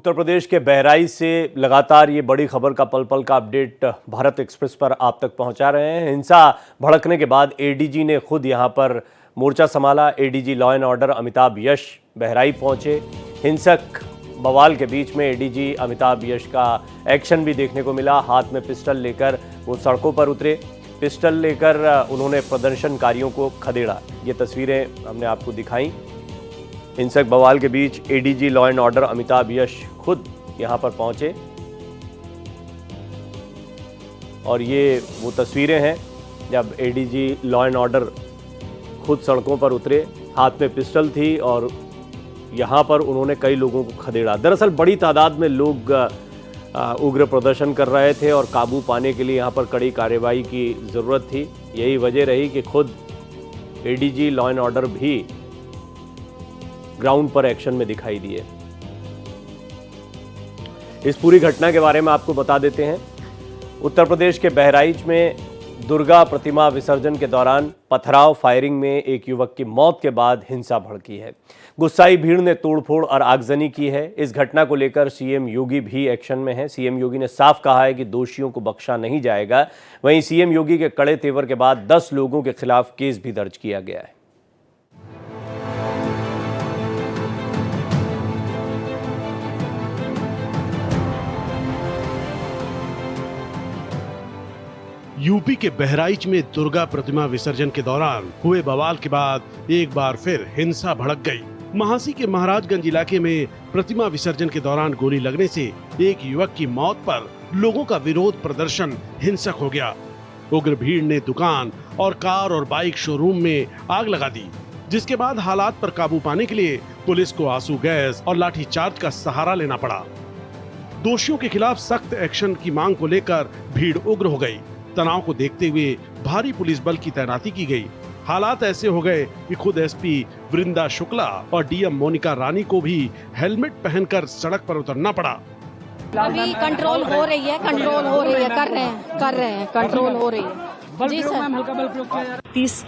उत्तर प्रदेश के बहराइच से लगातार ये बड़ी खबर का पल पल का अपडेट भारत एक्सप्रेस पर आप तक पहुंचा रहे हैं। हिंसा भड़कने के बाद एडीजी ने खुद यहां पर मोर्चा संभाला। ADG law and order Amitabh Yash Bahraich पहुंचे। हिंसक बवाल के बीच में एडीजी अमिताभ यश का एक्शन भी देखने को मिला। हाथ में पिस्टल लेकर वो सड़कों पर उतरे। पिस्टल लेकर उन्होंने प्रदर्शनकारियों को खदेड़ा। ये तस्वीरें हमने आपको दिखाई। हिंसक बवाल के बीच ADG law and order Amitabh Yash खुद यहां पर पहुंचे और ये वो तस्वीरें हैं जब एडीजी लॉ एंड ऑर्डर खुद सड़कों पर उतरे। हाथ में पिस्टल थी और यहां पर उन्होंने कई लोगों को खदेड़ा। दरअसल बड़ी तादाद में लोग उग्र प्रदर्शन कर रहे थे और काबू पाने के लिए यहां पर कड़ी कार्रवाई की ज़रूरत थी। यही वजह रही कि खुद एडीजी लॉ एंड ऑर्डर भी ग्राउंड पर एक्शन में दिखाई दिए। इस पूरी घटना के बारे में आपको बता देते हैं। उत्तर प्रदेश के बहराइच में दुर्गा प्रतिमा विसर्जन के दौरान पथराव फायरिंग में एक युवक की मौत के बाद हिंसा भड़की है। गुस्साई भीड़ ने तोड़फोड़ और आगजनी की है। इस घटना को लेकर सीएम योगी भी एक्शन में है। सीएम योगी ने साफ कहा है कि दोषियों को बख्शा नहीं जाएगा। वहीं सीएम योगी के कड़े तेवर के बाद 10 लोगों के खिलाफ केस भी दर्ज किया गया है। यूपी के बहराइच में दुर्गा प्रतिमा विसर्जन के दौरान हुए बवाल के बाद एक बार फिर हिंसा भड़क गई। महासी के महाराजगंज इलाके में प्रतिमा विसर्जन के दौरान गोली लगने से एक युवक की मौत पर लोगों का विरोध प्रदर्शन हिंसक हो गया। उग्र भीड़ ने दुकान और कार और बाइक शोरूम में आग लगा दी, जिसके बाद हालात पर काबू पाने के लिए पुलिस को आंसू गैस और लाठीचार्ज का सहारा लेना पड़ा। दोषियों के खिलाफ सख्त एक्शन की मांग को लेकर भीड़ उग्र हो गई। तनाव को देखते हुए भारी पुलिस बल की तैनाती की गई। हालात ऐसे हो गए कि खुद एसपी वृंदा शुक्ला और डीएम मोनिका रानी को भी हेलमेट पहनकर सड़क पर उतरना पड़ा। अभी कंट्रोल हो रही है, कर रहे हैं, कंट्रोल हो रही है। जी सर। 30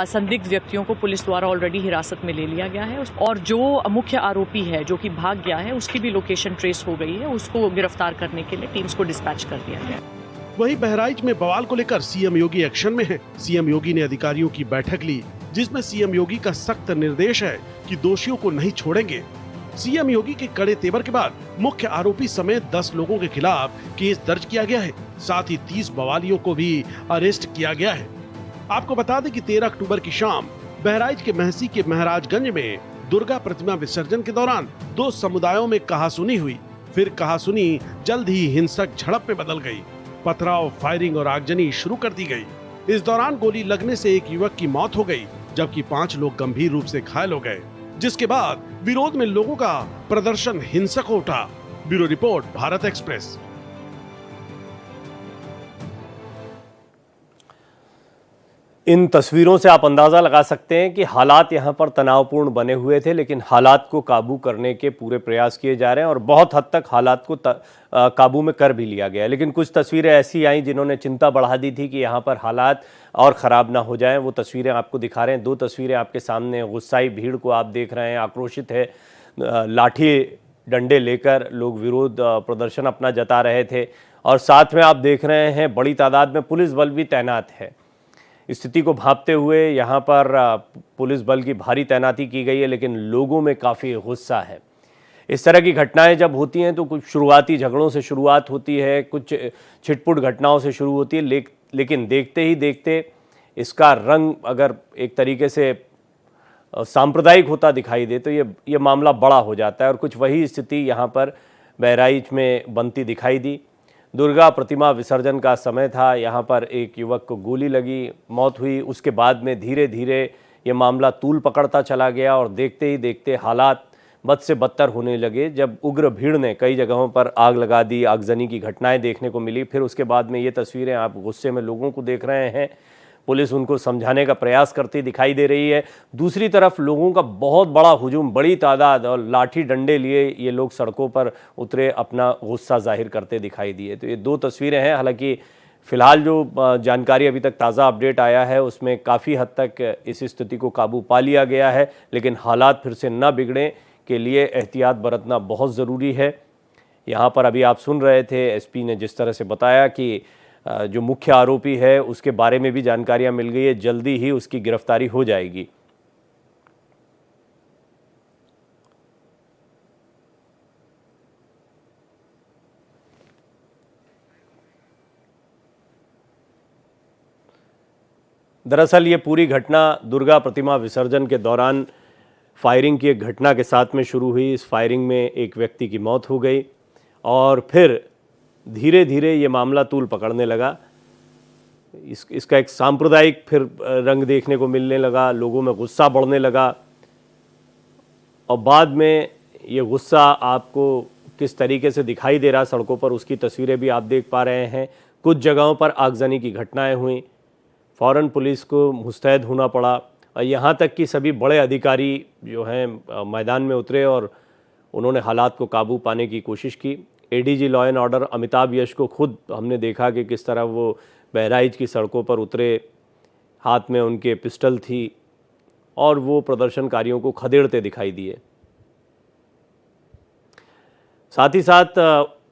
संदिग्ध व्यक्तियों को पुलिस द्वारा ऑलरेडी हिरासत में ले लिया गया है और जो मुख्य आरोपी है जो कि भाग गया है उसकी भी लोकेशन ट्रेस हो गई है। उसको गिरफ्तार करने के लिए टीम्स को डिस्पैच कर दिया गया है। वहीं बहराइच में बवाल को लेकर सीएम योगी एक्शन में है। सीएम योगी ने अधिकारियों की बैठक ली, जिसमें सीएम योगी का सख्त निर्देश है कि दोषियों को नहीं छोड़ेंगे। सीएम योगी के कड़े तेवर के बाद मुख्य आरोपी समेत 10 लोगों के खिलाफ केस दर्ज किया गया है। साथ ही 30 बवालियों को भी अरेस्ट किया गया है। आपको बता दें कि 13 अक्टूबर की शाम बहराइच के महसी के महाराजगंज में दुर्गा प्रतिमा विसर्जन के दौरान 2 समुदायों में कहासुनी हुई। फिर कहासुनी जल्द ही हिंसक झड़प में बदल गई। पथराव, फायरिंग और आगजनी शुरू कर दी गई। इस दौरान गोली लगने से एक युवक की मौत हो गई, जबकि 5 लोग गंभीर रूप से घायल हो गए, जिसके बाद विरोध में लोगों का प्रदर्शन हिंसक हो उठा। Bureau report, Bharat Express. इन तस्वीरों से आप अंदाज़ा लगा सकते हैं कि हालात यहाँ पर तनावपूर्ण बने हुए थे, लेकिन हालात को काबू करने के पूरे प्रयास किए जा रहे हैं और बहुत हद तक हालात को काबू में कर भी लिया गया है। लेकिन कुछ तस्वीरें ऐसी आई जिन्होंने चिंता बढ़ा दी थी कि यहाँ पर हालात और ख़राब ना हो जाएं। वो तस्वीरें आपको दिखा रहे हैं। 2 तस्वीरें आपके सामने। गुस्साई भीड़ को आप देख रहे हैं, आक्रोशित है, लाठी डंडे लेकर लोग विरोध प्रदर्शन अपना जता रहे थे और साथ में आप देख रहे हैं बड़ी तादाद में पुलिस बल भी तैनात है। स्थिति को भांपते हुए यहाँ पर पुलिस बल की भारी तैनाती की गई है, लेकिन लोगों में काफ़ी गुस्सा है। इस तरह की घटनाएं जब होती हैं तो कुछ शुरुआती झगड़ों से शुरुआत होती है, कुछ छिटपुट घटनाओं से शुरू होती है, लेकिन देखते ही देखते इसका रंग अगर एक तरीके से सांप्रदायिक होता दिखाई दे तो ये मामला बड़ा हो जाता है और कुछ वही स्थिति यहाँ पर बहराइच में बनती दिखाई दी। दुर्गा प्रतिमा विसर्जन का समय था। यहाँ पर एक युवक को गोली लगी, मौत हुई। उसके बाद में धीरे धीरे ये मामला तूल पकड़ता चला गया और देखते ही देखते हालात बद से बदतर होने लगे। जब उग्र भीड़ ने कई जगहों पर आग लगा दी, आगजनी की घटनाएं देखने को मिली। फिर उसके बाद में ये तस्वीरें आप गुस्से में लोगों को देख रहे हैं। पुलिस उनको समझाने का प्रयास करती दिखाई दे रही है। दूसरी तरफ लोगों का बहुत बड़ा हुजूम, बड़ी तादाद और लाठी डंडे लिए ये लोग सड़कों पर उतरे, अपना गुस्सा जाहिर करते दिखाई दिए। तो ये 2 तस्वीरें हैं। हालांकि फ़िलहाल जो जानकारी अभी तक ताज़ा अपडेट आया है उसमें काफ़ी हद तक इस स्थिति को काबू पा लिया गया है, लेकिन हालात फिर से न बिगड़ें के लिए एहतियात बरतना बहुत ज़रूरी है। यहाँ पर अभी आप सुन रहे थे एसपी ने जिस तरह से बताया कि जो मुख्य आरोपी है उसके बारे में भी जानकारियां मिल गई है, जल्दी ही उसकी गिरफ्तारी हो जाएगी। दरअसल ये पूरी घटना दुर्गा प्रतिमा विसर्जन के दौरान फायरिंग की एक घटना के साथ में शुरू हुई। इस फायरिंग में एक व्यक्ति की मौत हो गई और फिर धीरे धीरे ये मामला तूल पकड़ने लगा। इसका एक सांप्रदायिक फिर रंग देखने को मिलने लगा, लोगों में गुस्सा बढ़ने लगा और बाद में ये गुस्सा आपको किस तरीके से दिखाई दे रहा सड़कों पर, उसकी तस्वीरें भी आप देख पा रहे हैं। कुछ जगहों पर आगजनी की घटनाएं हुई, फ़ौरन पुलिस को मुस्तैद होना पड़ा और यहाँ तक कि सभी बड़े अधिकारी जो हैं मैदान में उतरे और उन्होंने हालात को काबू पाने की कोशिश की। ADG law and order Amitabh Yash को खुद हमने देखा कि किस तरह वो बहराइच की सड़कों पर उतरे, हाथ में उनके पिस्टल थी और वो प्रदर्शनकारियों को खदेड़ते दिखाई दिए। साथ ही साथ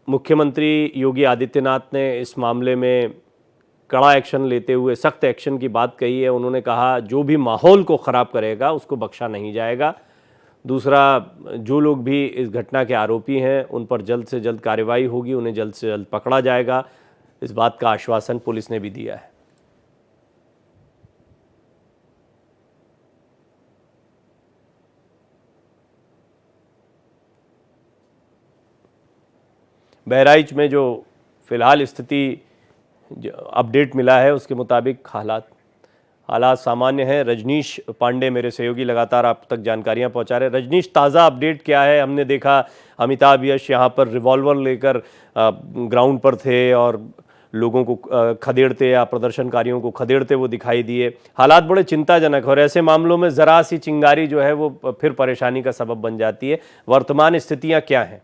मुख्यमंत्री योगी आदित्यनाथ ने इस मामले में कड़ा एक्शन लेते हुए सख्त एक्शन की बात कही है। उन्होंने कहा जो भी माहौल को ख़राब करेगा उसको बख्शा नहीं जाएगा। दूसरा, जो लोग भी इस घटना के आरोपी हैं उन पर जल्द से जल्द कार्रवाई होगी, उन्हें जल्द से जल्द पकड़ा जाएगा। इस बात का आश्वासन पुलिस ने भी दिया है। बहराइच में जो फिलहाल स्थिति अपडेट मिला है उसके मुताबिक हालात सामान्य हैं। रजनीश पांडे मेरे सहयोगी लगातार आप तक जानकारियां पहुंचा रहे हैं। रजनीश, ताज़ा अपडेट क्या है? हमने देखा अमिताभ यश यहां पर रिवॉल्वर लेकर ग्राउंड पर थे और लोगों को खदेड़ते या प्रदर्शनकारियों को खदेड़ते वो दिखाई दिए। हालात बड़े चिंताजनक और ऐसे मामलों में ज़रा सी चिंगारी जो है वो फिर परेशानी का सबब बन जाती है। वर्तमान स्थितियाँ क्या हैं?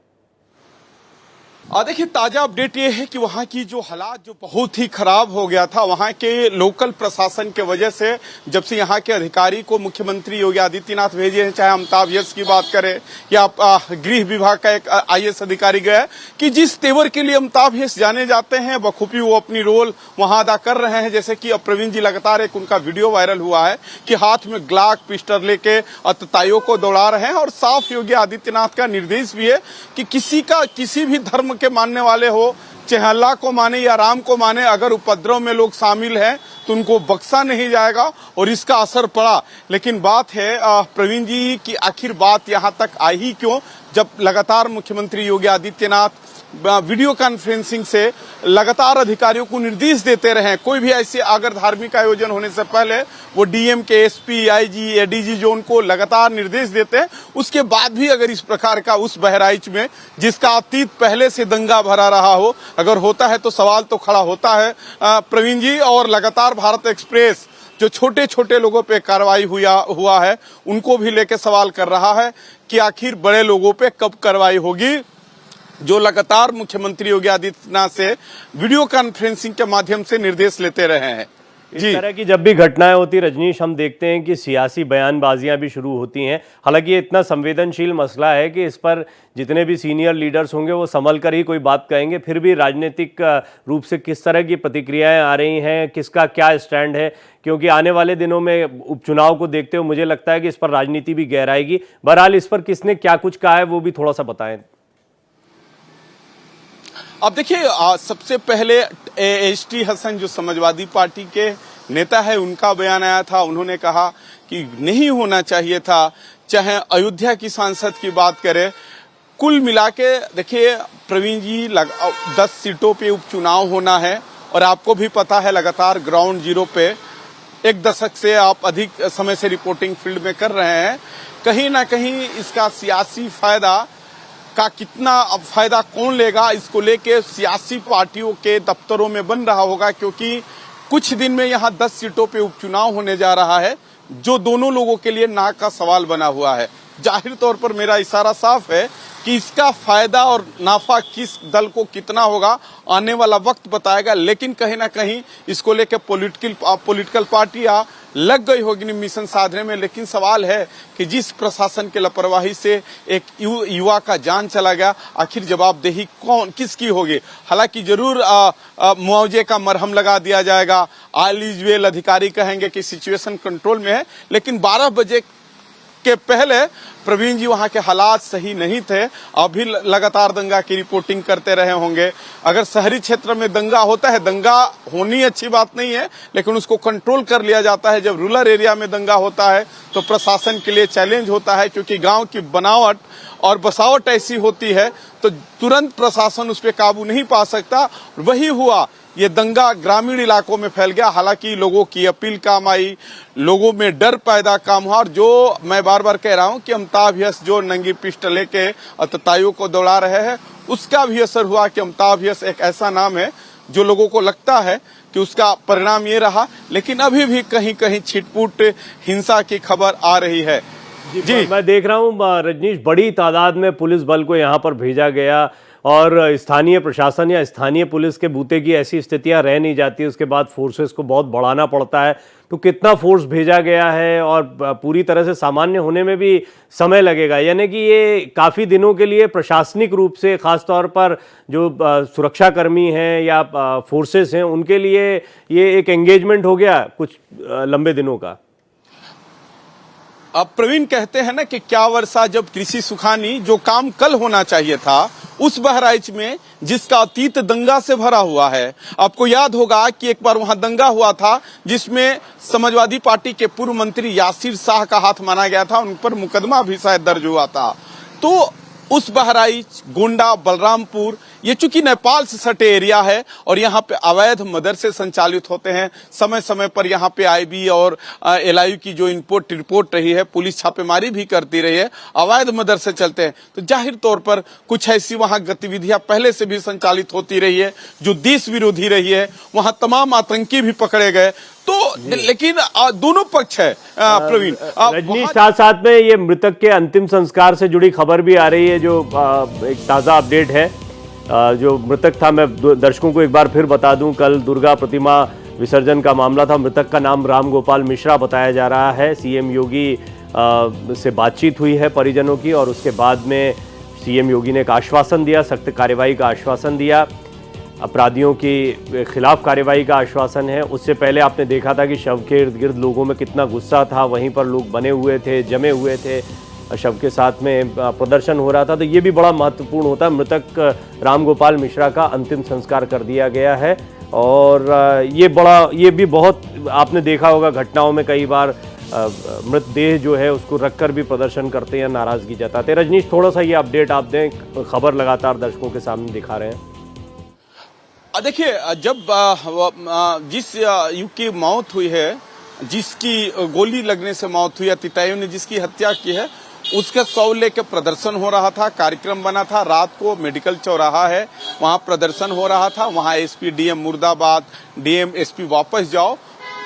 देखिए, ताजा अपडेट ये है कि वहां की जो हालात जो बहुत ही खराब हो गया था, वहां के लोकल प्रशासन के वजह से, जब से यहाँ के अधिकारी को मुख्यमंत्री योगी आदित्यनाथ भेजे हैं, चाहे अमिताभ यश की बात करें या गृह विभाग का एक आईएएस अधिकारी गया, कि जिस तेवर के लिए अमिताभ यश जाने जाते हैं बखूबी वो अपनी रोल वहां अदा कर रहे हैं। जैसे कि अब प्रवीण जी लगातार एक उनका वीडियो वायरल हुआ है कि हाथ में ग्लाक पिस्टल लेके अतताइयों को दौड़ा रहे हैं और साफ योगी आदित्यनाथ का निर्देश भी है कि किसी भी धर्म के मानने वाले हो, चाहे अल्लाह को माने या राम को माने, अगर उपद्रव में लोग शामिल हैं तो उनको बख्शा नहीं जाएगा और इसका असर पड़ा। लेकिन बात है प्रवीण जी की, आखिर बात यहां तक आई ही क्यों, जब लगातार मुख्यमंत्री योगी आदित्यनाथ वीडियो कॉन्फ्रेंसिंग से लगातार अधिकारियों को निर्देश देते रहे। कोई भी ऐसे अगर धार्मिक आयोजन होने से पहले वो डीएम के एसपी, आईजी, एडीजी जो उनको लगातार निर्देश देते हैं, उसके बाद भी अगर इस प्रकार का उस बहराइच में, जिसका अतीत पहले से दंगा भरा रहा हो, अगर होता है तो सवाल तो खड़ा होता है प्रवीण जी। और लगातार भारत एक्सप्रेस जो छोटे छोटे लोगों पे कार्रवाई हुआ है उनको भी लेके सवाल कर रहा है कि आखिर बड़े लोगों पे कब कार्रवाई होगी, जो लगातार मुख्यमंत्री योगी आदित्यनाथ से वीडियो कॉन्फ्रेंसिंग के माध्यम से निर्देश लेते रहे हैं। इस तरह की जब भी घटनाएं होती रजनीश, हम देखते हैं कि सियासी बयानबाजियां भी शुरू होती हैं। हालांकि ये इतना संवेदनशील मसला है कि इस पर जितने भी सीनियर लीडर्स होंगे वो संभल कर ही कोई बात कहेंगे। फिर भी राजनीतिक रूप से किस तरह की प्रतिक्रियाएं आ रही हैं, किसका क्या स्टैंड है, क्योंकि आने वाले दिनों में उपचुनाव को देखते हुए मुझे लगता है कि इस पर राजनीति भी गहराएगी। बहरहाल इस पर किसने क्या कुछ कहा है वो भी थोड़ा सा बताएं। अब देखिए, सबसे पहले एचटी हसन जो समाजवादी पार्टी के नेता है, उनका बयान आया था। उन्होंने कहा कि नहीं होना चाहिए था, चाहे अयोध्या की सांसद की बात करें। कुल मिला के देखिए प्रवीण जी, 10 सीटों पे उपचुनाव होना है और आपको भी पता है लगातार ग्राउंड जीरो पे एक दशक से आप अधिक समय से रिपोर्टिंग फील्ड में कर रहे हैं। कहीं ना कहीं इसका सियासी फायदा का कितना अब फायदा कौन लेगा, इसको लेके सियासी पार्टियों के दफ्तरों में बन रहा होगा, क्योंकि कुछ दिन में यहाँ 10 सीटों पे उपचुनाव होने जा रहा है, जो दोनों लोगों के लिए नाक का सवाल बना हुआ है। जाहिर तौर पर मेरा इशारा साफ है कि इसका फायदा और नाफा किस दल को कितना होगा आने वाला वक्त बताएगा। लेकिन कहीं ना कहीं इसको लेके पॉलिटिकल पार्टियां लग गई होगी मिशन साधने में, लेकिन सवाल है कि जिस प्रशासन के लापरवाही से एक युवा का जान चला गया, आखिर जवाबदेही कौन किसकी होगी। हालांकि जरूर मुआवजे का मरहम लगा दिया जाएगा, ऑल इज वेल अधिकारी कहेंगे कि सिचुएशन कंट्रोल में है, लेकिन 12 बजे के पहले प्रवीण जी वहां के हालात सही नहीं थे। अभी लगातार दंगा की रिपोर्टिंग करते रहे होंगे। अगर शहरी क्षेत्र में दंगा होता है, दंगा होनी अच्छी बात नहीं है, लेकिन उसको कंट्रोल कर लिया जाता है। जब रूरल एरिया में दंगा होता है तो प्रशासन के लिए चैलेंज होता है, क्योंकि गांव की बनावट और बसावट ऐसी होती है तो तुरंत प्रशासन उस पर काबू नहीं पा सकता। वही हुआ, ये दंगा ग्रामीण इलाकों में फैल गया। हालांकि लोगों की अपील काम आई, लोगों में डर पैदा काम हुआ, और जो मैं बार बार कह रहा हूं कि अमिताभ यश जो नंगी पिस्टल लेके अतताइयों को दौड़ा रहे हैं, उसका भी असर हुआ कि अमिताभ यश एक ऐसा नाम है जो लोगों को लगता है कि उसका परिणाम ये रहा। लेकिन अभी भी कहीं कहीं छिटपुट हिंसा की खबर आ रही है। जी मैं देख रहा हूँ रजनीश, बड़ी तादाद में पुलिस बल को यहाँ पर भेजा गया और स्थानीय प्रशासन या स्थानीय पुलिस के बूते की ऐसी स्थितियां रह नहीं जाती, उसके बाद फोर्सेस को बहुत बढ़ाना पड़ता है। तो कितना फोर्स भेजा गया है और पूरी तरह से सामान्य होने में भी समय लगेगा, यानी कि ये काफ़ी दिनों के लिए प्रशासनिक रूप से खास तौर पर जो सुरक्षाकर्मी हैं या फोर्सेस हैं उनके लिए ये एक एंगेजमेंट हो गया कुछ लंबे दिनों का। अब प्रवीण कहते हैं ना कि क्या वर्षा जब कृषि सुखानी, जो काम कल होना चाहिए था उस बहराइच में जिसका अतीत दंगा से भरा हुआ है। आपको याद होगा कि एक बार वहां दंगा हुआ था जिसमें समाजवादी पार्टी के पूर्व मंत्री यासिर शाह का हाथ माना गया था, उन पर मुकदमा भी शायद दर्ज हुआ था। तो उस बहराइच, गोंडा, बलरामपुर, ये चूंकि नेपाल से सटे एरिया है और यहाँ पे अवैध मदरसे संचालित होते हैं। समय समय पर यहाँ पे आईबी और एलआईयू की जो इनपुट रिपोर्ट रही है, पुलिस छापेमारी भी करती रही है, अवैध मदरसे चलते हैं। तो जाहिर तौर पर कुछ ऐसी वहाँ गतिविधियां पहले से भी संचालित होती रही है जो देश विरोधी रही है। वहाँ तमाम आतंकी भी पकड़े गए। तो लेकिन दोनों पक्ष है प्रवीण। रजनीश, साथ साथ में ये मृतक के अंतिम संस्कार से जुड़ी खबर भी आ रही है, जो एक ताज़ा अपडेट है। जो मृतक था, मैं दर्शकों को एक बार फिर बता दूं, कल दुर्गा प्रतिमा विसर्जन का मामला था। मृतक का नाम राम गोपाल मिश्रा बताया जा रहा है। सीएम योगी से बातचीत हुई है परिजनों की और उसके बाद में सीएम योगी ने एक आश्वासन दिया, सख्त कार्रवाई का आश्वासन दिया, अपराधियों के खिलाफ कार्रवाई का आश्वासन है। उससे पहले आपने देखा था कि शव के इर्द गिर्द लोगों में कितना गुस्सा था, वहीं पर लोग बने हुए थे, जमे हुए थे, शव के साथ में प्रदर्शन हो रहा था। तो ये भी बड़ा महत्वपूर्ण होता है। मृतक राम गोपाल मिश्रा का अंतिम संस्कार कर दिया गया है और ये भी बहुत आपने देखा होगा घटनाओं में कई बार मृतदेह जो है उसको रखकर भी प्रदर्शन करते हैं, नाराजगी जताते हैं। रजनीश, थोड़ा सा ये अपडेट आप दें, खबर लगातार दर्शकों के सामने दिखा रहे हैं। देखिए, जब जिस युवक की मौत हुई है, जिसकी गोली लगने से मौत हुई, अतिताइयों ने जिसकी हत्या की है, उसका शव लेके प्रदर्शन हो रहा था, कार्यक्रम बना था। रात को मेडिकल चौराहा है, वहां प्रदर्शन हो रहा था। वहां एसपी डीएम मुर्दाबाद, डीएम एसपी वापस जाओ,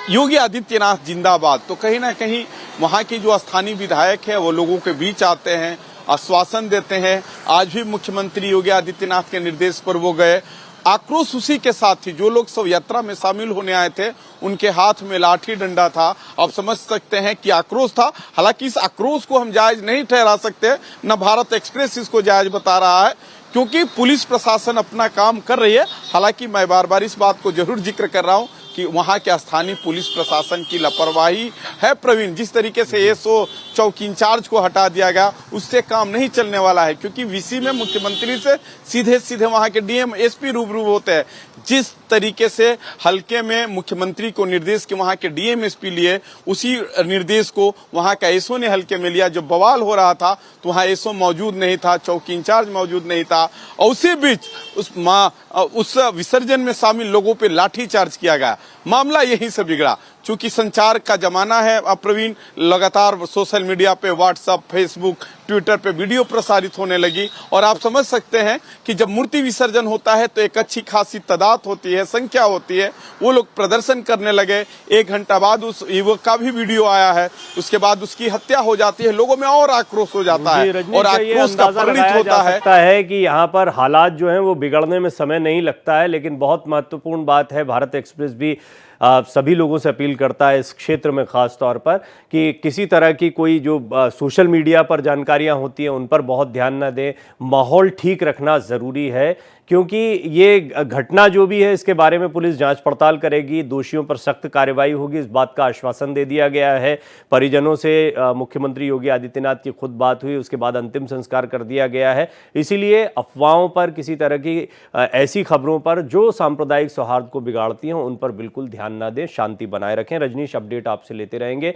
योगी आदित्यनाथ जिंदाबाद। तो कहीं ना कहीं वहां की जो स्थानीय विधायक है वो लोगों के बीच आते हैं, आश्वासन देते हैं। आज भी मुख्यमंत्री योगी आदित्यनाथ के निर्देश पर वो गए। आक्रोश उसी के साथ थी, जो लोग शव यात्रा में शामिल होने आए थे उनके हाथ में लाठी डंडा था। आप समझ सकते हैं कि आक्रोश था। हालांकि इस आक्रोश को हम जायज नहीं ठहरा सकते, न भारत एक्सप्रेस इसको जायज बता रहा है, क्योंकि पुलिस प्रशासन अपना काम कर रही है। हालांकि मैं बार बार इस बात को जरूर जिक्र कर रहा हूं कि वहां के स्थानीय पुलिस प्रशासन की लापरवाही है प्रवीण। जिस तरीके से एसओ चौकी इंचार्ज को हटा दिया गया, उससे काम नहीं चलने वाला है, क्योंकि वीसी में मुख्यमंत्री से सीधे सीधे वहां के डीएम एसपी रूबरू होते हैं। जिस तरीके से हल्के में मुख्यमंत्री को निर्देश के वहां के डीएम एसपी लिए, उसी निर्देश को वहां का एसओ ने हल्के में लिया। जब बवाल हो रहा था तो वहां एसओ मौजूद नहीं था, चौकी इंचार्ज मौजूद नहीं था, और उसी बीच उस विसर्जन में शामिल लोगों पे लाठीचार्ज किया गया। मामला यहीं से बिगड़ा। चूंकि संचार का जमाना है प्रवीण, लगातार सोशल मीडिया पे, व्हाट्सएप, फेसबुक, ट्विटर पे वीडियो प्रसारित होने लगी और आप समझ सकते हैं कि जब मूर्ति विसर्जन होता है तो एक अच्छी खासी तादाद होती है, संख्या होती है। वो लोग प्रदर्शन करने लगे। 1 घंटा बाद उस युवक का भी वीडियो आया है, उसके बाद उसकी हत्या हो जाती है। लोगों में और आक्रोश हो जाता है और आक्रोश का परिणत होता है कि यहाँ पर हालात जो हैं वो बिगड़ने में समय नहीं लगता है। लेकिन बहुत महत्वपूर्ण बात है, भारत एक्सप्रेस भी सभी लोगों से अपील करता है इस क्षेत्र में खास तौर पर कि किसी तरह की कोई जो सोशल मीडिया पर जानकारियां होती हैं उन पर बहुत ध्यान न दें। माहौल ठीक रखना ज़रूरी है क्योंकि ये घटना जो भी है इसके बारे में पुलिस जांच पड़ताल करेगी, दोषियों पर सख्त कार्रवाई होगी, इस बात का आश्वासन दे दिया गया है। परिजनों से मुख्यमंत्री योगी आदित्यनाथ की खुद बात हुई, उसके बाद अंतिम संस्कार कर दिया गया है। इसीलिए अफवाहों पर, किसी तरह की ऐसी खबरों पर जो सांप्रदायिक सौहार्द को बिगाड़ती हैं उन पर बिल्कुल ध्यान न दें, शांति बनाए रखें। रजनीश, अपडेट आपसे लेते रहेंगे।